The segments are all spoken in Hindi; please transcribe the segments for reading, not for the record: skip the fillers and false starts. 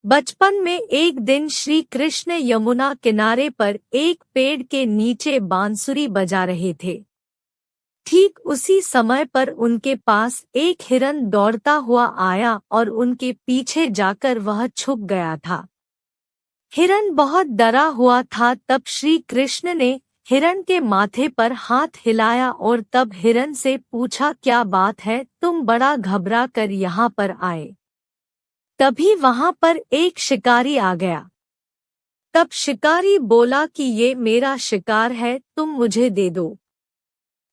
बचपन में एक दिन श्री कृष्ण यमुना किनारे पर एक पेड़ के नीचे बांसुरी बजा रहे थे। ठीक उसी समय पर उनके पास एक हिरन दौड़ता हुआ आया और उनके पीछे जाकर वह छुप गया था। हिरन बहुत डरा हुआ था। तब श्री कृष्ण ने हिरन के माथे पर हाथ हिलाया और तब हिरन से पूछा, क्या बात है, तुम बड़ा घबरा कर यहाँ पर आए? तभी वहां पर एक शिकारी आ गया। तब शिकारी बोला कि ये मेरा शिकार है, तुम मुझे दे दो।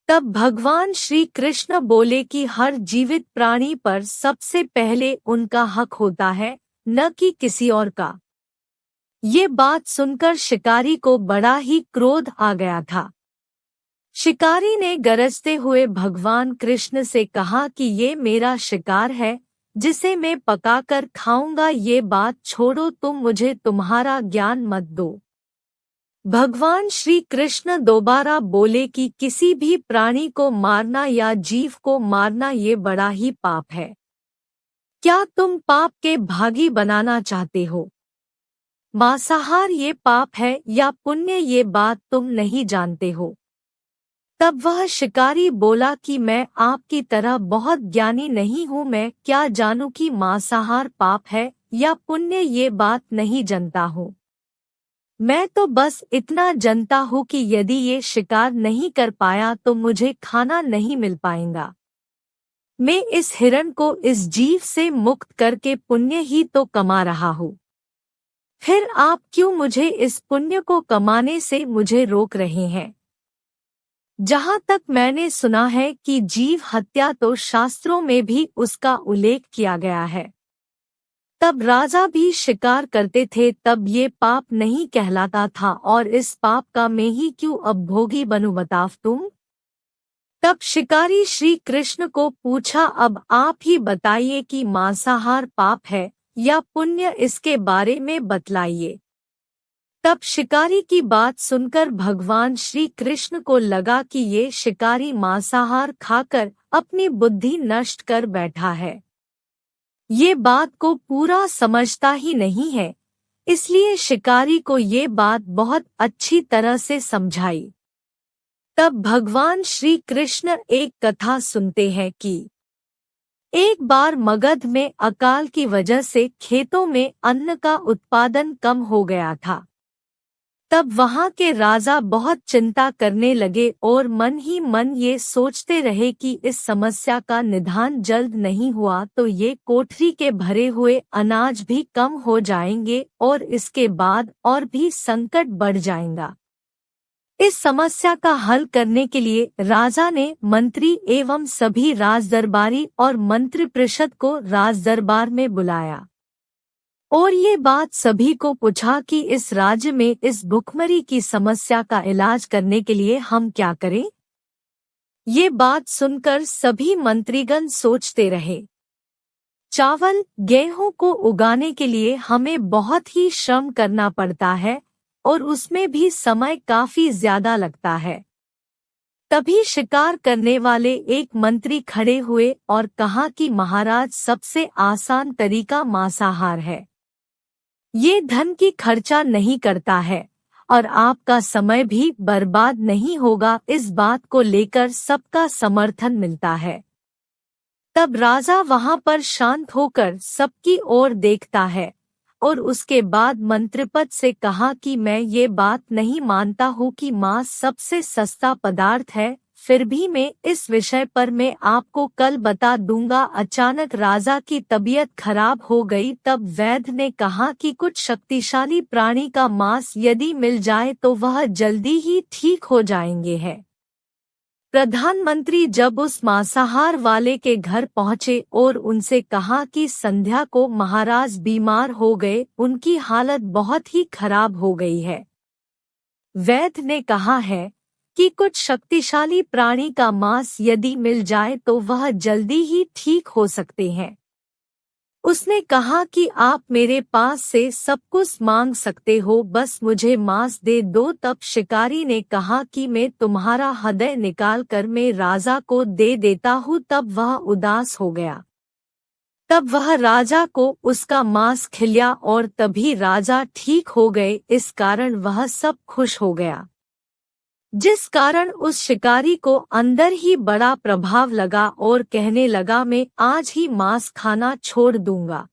तब भगवान श्री कृष्ण बोले कि हर जीवित प्राणी पर सबसे पहले उनका हक होता है, न कि किसी और का। ये बात सुनकर शिकारी को बड़ा ही क्रोध आ गया था। शिकारी ने गरजते हुए भगवान कृष्ण से कहा कि ये मेरा शिकार है, जिसे मैं पकाकर खाऊंगा। ये बात छोड़ो, तुम मुझे तुम्हारा ज्ञान मत दो। भगवान श्री कृष्ण दोबारा बोले कि किसी भी प्राणी को मारना या जीव को मारना ये बड़ा ही पाप है। क्या तुम पाप के भागी बनाना चाहते हो? मांसाहार ये पाप है या पुण्य, ये बात तुम नहीं जानते हो। तब वह शिकारी बोला कि मैं आपकी तरह बहुत ज्ञानी नहीं हूँ, मैं क्या जानूं कि मांसाहार पाप है या पुण्य, ये बात नहीं जानता हूँ। मैं तो बस इतना जानता हूँ कि यदि ये शिकार नहीं कर पाया तो मुझे खाना नहीं मिल पाएगा। मैं इस हिरन को इस जीव से मुक्त करके पुण्य ही तो कमा रहा हूँ। फिर आप क्यों मुझे इस पुण्य को कमाने से मुझे रोक रहे हैं? जहाँ तक मैंने सुना है कि जीव हत्या तो शास्त्रों में भी उसका उल्लेख किया गया है। तब राजा भी शिकार करते थे, तब ये पाप नहीं कहलाता था, और इस पाप का मैं ही क्यों अब भोगी बनूं, बताओ तुम। तब शिकारी श्री कृष्ण को पूछा, अब आप ही बताइए कि मांसाहार पाप है या पुण्य, इसके बारे में बतलाइए। तब शिकारी की बात सुनकर भगवान श्री कृष्ण को लगा कि ये शिकारी मांसाहार खाकर अपनी बुद्धि नष्ट कर बैठा है। ये बात को पूरा समझता ही नहीं है, इसलिए शिकारी को ये बात बहुत अच्छी तरह से समझाई। तब भगवान श्री कृष्ण एक कथा सुनते हैं कि एक बार मगध में अकाल की वजह से खेतों में अन्न का उत्पादन कम हो गया था। तब वहां के राजा बहुत चिंता करने लगे और मन ही मन ये सोचते रहे कि इस समस्या का निदान जल्द नहीं हुआ तो ये कोठरी के भरे हुए अनाज भी कम हो जाएंगे और इसके बाद और भी संकट बढ़ जाएगा। इस समस्या का हल करने के लिए राजा ने मंत्री एवं सभी राजदरबारी और मंत्रिपरिषद को राजदरबार में बुलाया और ये बात सभी को पूछा कि इस राज्य में इस भुखमरी की समस्या का इलाज करने के लिए हम क्या करें। ये बात सुनकर सभी मंत्रीगण सोचते रहे। चावल गेहूं को उगाने के लिए हमें बहुत ही श्रम करना पड़ता है और उसमें भी समय काफी ज्यादा लगता है। तभी शिकार करने वाले एक मंत्री खड़े हुए और कहा कि महाराज, सबसे आसान तरीका मांसाहार है। ये धन की खर्चा नहीं करता है और आपका समय भी बर्बाद नहीं होगा। इस बात को लेकर सबका समर्थन मिलता है। तब राजा वहां पर शांत होकर सबकी ओर देखता है और उसके बाद मंत्रिपद से कहा कि मैं ये बात नहीं मानता हूँ कि मांस सबसे सस्ता पदार्थ है, फिर भी मैं इस विषय पर मैं आपको कल बता दूंगा। अचानक राजा की तबीयत खराब हो गई। तब वैद्य ने कहा कि कुछ शक्तिशाली प्राणी का मांस यदि मिल जाए तो वह जल्दी ही ठीक हो जाएंगे है। प्रधानमंत्री जब उस मांसाहार वाले के घर पहुंचे और उनसे कहा कि संध्या को महाराज बीमार हो गए, उनकी हालत बहुत ही खराब हो गई है। वैद्य ने कहा है कि कुछ शक्तिशाली प्राणी का मांस यदि मिल जाए तो वह जल्दी ही ठीक हो सकते हैं। उसने कहा कि आप मेरे पास से सब कुछ मांग सकते हो, बस मुझे मांस दे दो। तब शिकारी ने कहा कि मैं तुम्हारा हृदय निकाल कर मैं राजा को दे देता हूँ। तब वह उदास हो गया। तब वह राजा को उसका मांस खिलाया और तभी राजा ठीक हो गए। इस कारण वह सब खुश हो गया, जिस कारण उस शिकारी को अंदर ही बड़ा प्रभाव लगा और कहने लगा, मैं आज ही मांस खाना छोड़ दूंगा।